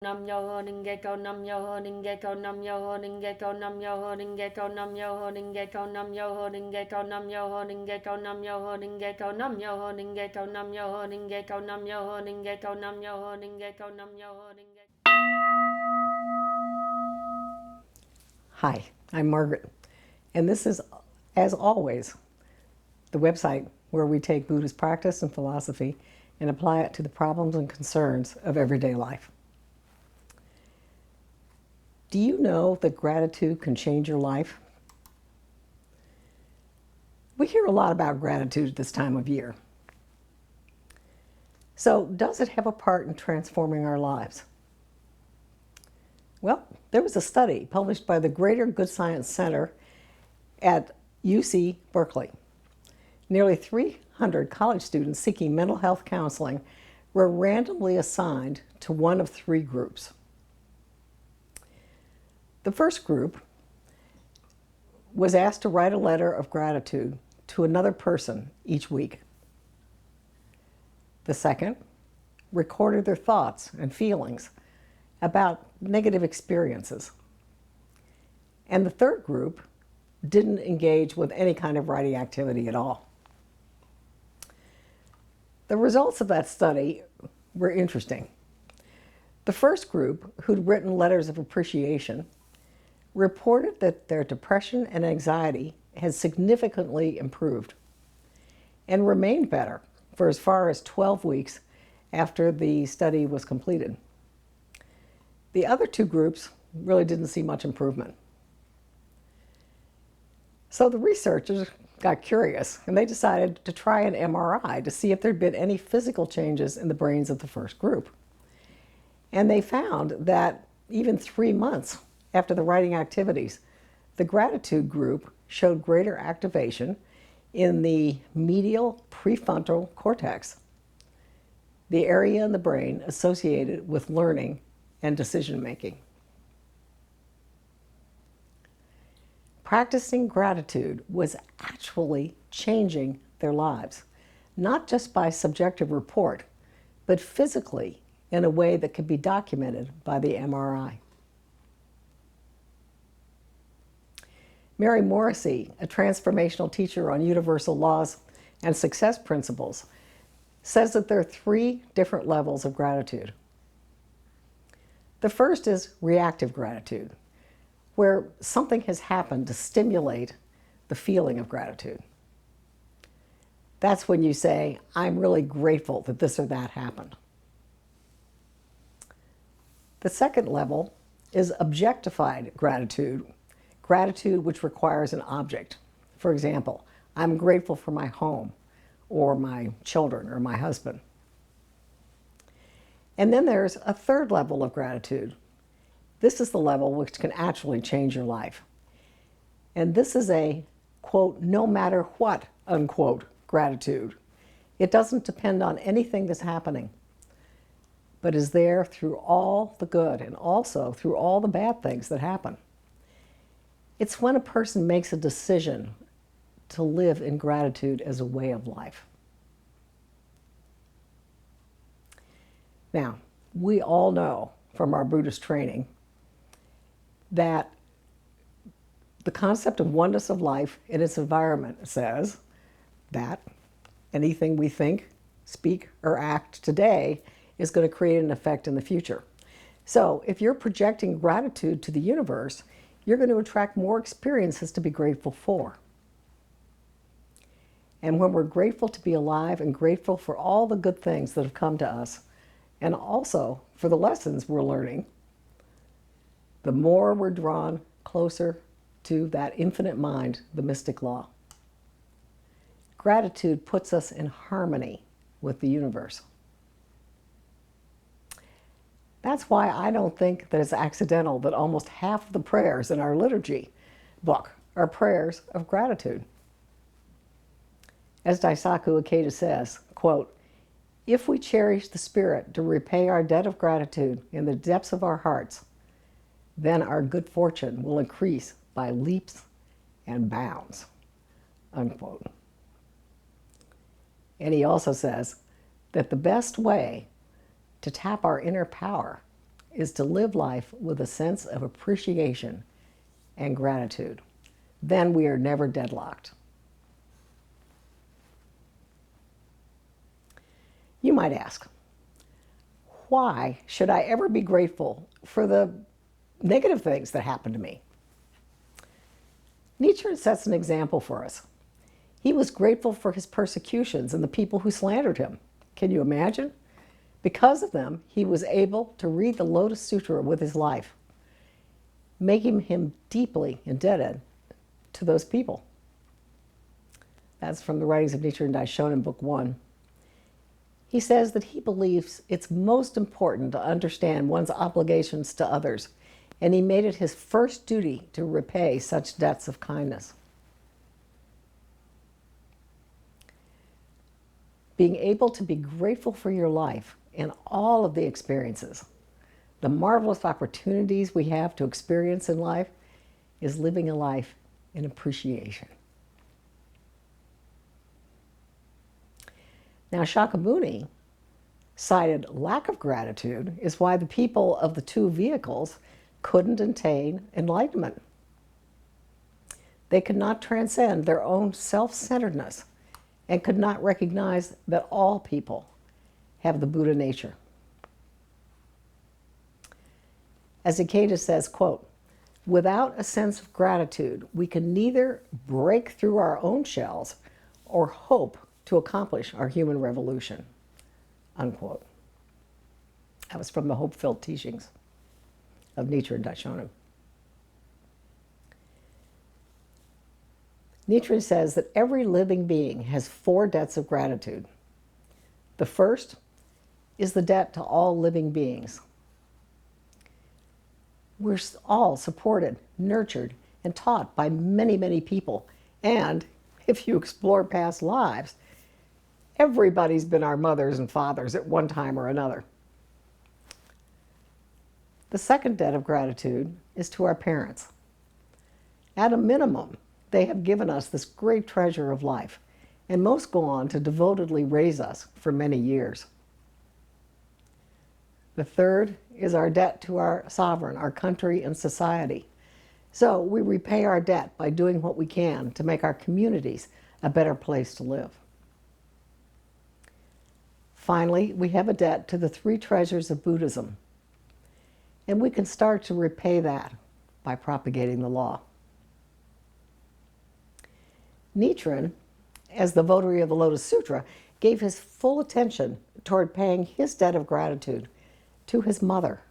Nam-myoho-renge-kyo, Nam-myoho-renge-kyo, Nam-myoho-renge-kyo, Nam-myoho-renge-kyo, Nam-myoho-renge-kyo, Nam-myoho-renge-kyo, Nam-myoho-renge-kyo, Nam-myoho-renge-kyo, Nam-myoho-renge-kyo, Nam-myoho-renge-kyo, Nam-myoho-renge-kyo, Nam-myoho-renge-kyo, Nam-myoho-renge-kyo. Hi, I'm Margaret, and this is, as always, the website where we take Buddhist practice and philosophy and apply it to the problems and concerns of everyday life. Do you know that gratitude can change your life? We hear a lot about gratitude at this time of year. So, does it have a part in transforming our lives? Well, there was a study published by the Greater Good Science Center at UC Berkeley. Nearly 300 college students seeking mental health counseling were randomly assigned to one of three groups. The first group was asked to write a letter of gratitude to another person each week. The second recorded their thoughts and feelings about negative experiences. And the third group didn't engage with any kind of writing activity at all. The results of that study were interesting. The first group, who'd written letters of appreciation, reported that their depression and anxiety had significantly improved and remained better for as far as 12 weeks after the study was completed. The other two groups really didn't see much improvement. So the researchers got curious and they decided to try an MRI to see if there'd been any physical changes in the brains of the first group. And they found that even 3 months after the writing activities, the gratitude group showed greater activation in the medial prefrontal cortex, the area in the brain associated with learning and decision making. Practicing gratitude was actually changing their lives, not just by subjective report, but physically in a way that could be documented by the MRI. Mary Morrissey, a transformational teacher on universal laws and success principles, says that there are 3 different levels of gratitude. The first is reactive gratitude, where something has happened to stimulate the feeling of gratitude. That's when you say, I'm really grateful that this or that happened. The second level is objectified gratitude, gratitude which requires an object. For example, I'm grateful for my home, or my children, or my husband. And then there's a third level of gratitude. This is the level which can actually change your life. And this is a, quote, no matter what, unquote, gratitude. It doesn't depend on anything that's happening, but is there through all the good and also through all the bad things that happen. It's when a person makes a decision to live in gratitude as a way of life. Now, we all know from our Buddhist training that the concept of oneness of life in its environment says that anything we think, speak, or act today is going to create an effect in the future. So if you're projecting gratitude to the universe, you're going to attract more experiences to be grateful for. And when we're grateful to be alive and grateful for all the good things that have come to us, and also for the lessons we're learning, the more we're drawn closer to that infinite mind, the mystic law. Gratitude puts us in harmony with the universe. That's why I don't think that it's accidental that almost half of the prayers in our liturgy book are prayers of gratitude. As Daisaku Ikeda says, quote, if we cherish the spirit to repay our debt of gratitude in the depths of our hearts, then our good fortune will increase by leaps and bounds, unquote. And he also says that the best way to tap our inner power is to live life with a sense of appreciation and gratitude. Then we are never deadlocked. You might ask, why should I ever be grateful for the negative things that happen to me? Nietzsche sets an example for us. He was grateful for his persecutions and the people who slandered him. Can you imagine? Because of them, he was able to read the Lotus Sutra with his life, making him deeply indebted to those people. That's from the writings of Nichiren Daishonin, Book 1. He says that he believes it's most important to understand one's obligations to others, and he made it his first duty to repay such debts of kindness. Being able to be grateful for your life and all of the experiences, the marvelous opportunities we have to experience in life, is living a life in appreciation. Now, Shakyamuni cited lack of gratitude is why the people of the two vehicles couldn't attain enlightenment. They could not transcend their own self-centeredness and could not recognize that all people have the Buddha nature. As Ikeda says, quote, "Without a sense of gratitude, we can neither break through our own shells or hope to accomplish our human revolution," unquote. That was from the Hope-Filled Teachings of Nichiren Daishonin. Nichiren says that every living being has 4 debts of gratitude. The first is the debt to all living beings. We're all supported, nurtured, and taught by many, many people. And if you explore past lives, everybody's been our mothers and fathers at one time or another. The second debt of gratitude is to our parents. At a minimum, they have given us this great treasure of life, and most go on to devotedly raise us for many years. The third is our debt to our sovereign, our country, and society. So we repay our debt by doing what we can to make our communities a better place to live. Finally, we have a debt to the 3 treasures of Buddhism, and we can start to repay that by propagating the law. Nichiren, as the votary of the Lotus Sutra, gave his full attention toward paying his debt of gratitude to his mother.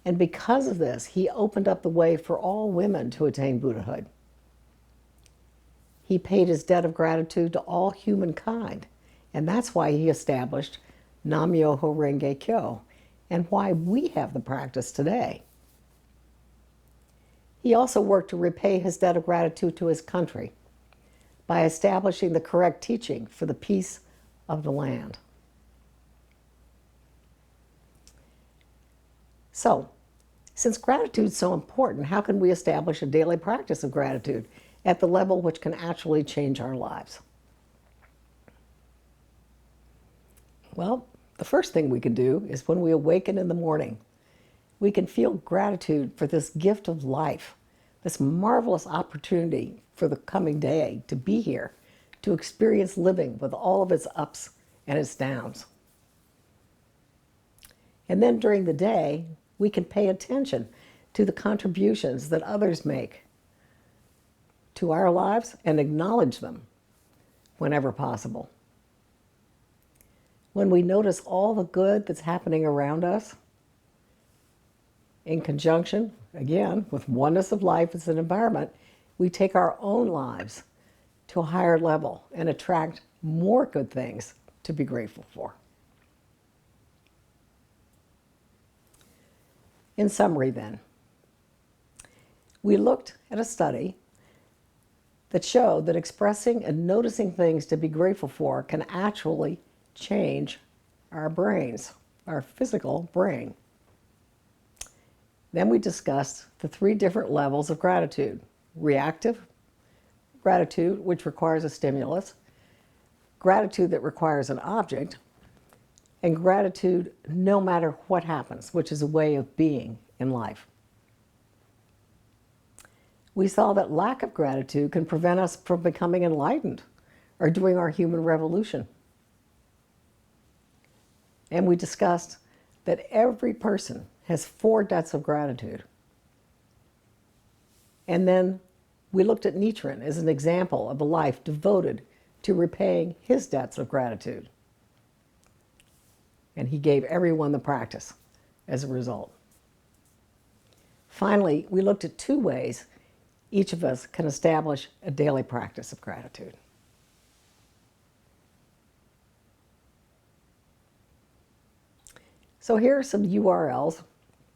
And because of this, he opened up the way for all women to attain Buddhahood. He paid his debt of gratitude to all humankind, and that's why he established Nam-myoho-renge-kyo, and why we have the practice today. He also worked to repay his debt of gratitude to his country by establishing the correct teaching for the peace of the land. So, since gratitude is so important, how can we establish a daily practice of gratitude at the level which can actually change our lives? Well, the first thing we can do is when we awaken in the morning, we can feel gratitude for this gift of life, this marvelous opportunity for the coming day to be here, to experience living with all of its ups and its downs. And then during the day, we can pay attention to the contributions that others make to our lives and acknowledge them whenever possible. When we notice all the good that's happening around us, in conjunction, again, with oneness of life as an environment, we take our own lives to a higher level and attract more good things to be grateful for. In summary, then, we looked at a study that showed that expressing and noticing things to be grateful for can actually change our brains, our physical brain. Then we discussed the 3 different levels of gratitude: reactive gratitude, which requires a stimulus; gratitude that requires an object; and gratitude no matter what happens, which is a way of being in life. We saw that lack of gratitude can prevent us from becoming enlightened or doing our human revolution. And we discussed that every person has 4 debts of gratitude. And then we looked at Nichiren as an example of a life devoted to repaying his debts of gratitude. And he gave everyone the practice as a result. Finally, we looked at 2 ways each of us can establish a daily practice of gratitude. So here are some URLs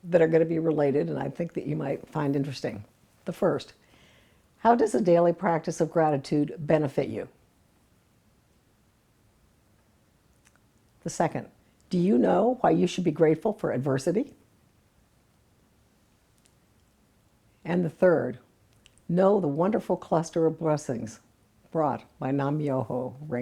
that are going to be related and I think that you might find interesting. The first, how does a daily practice of gratitude benefit you? The second, do you know why you should be grateful for adversity? And the third, know the wonderful cluster of blessings brought by Nam-myoho-renge-kyo.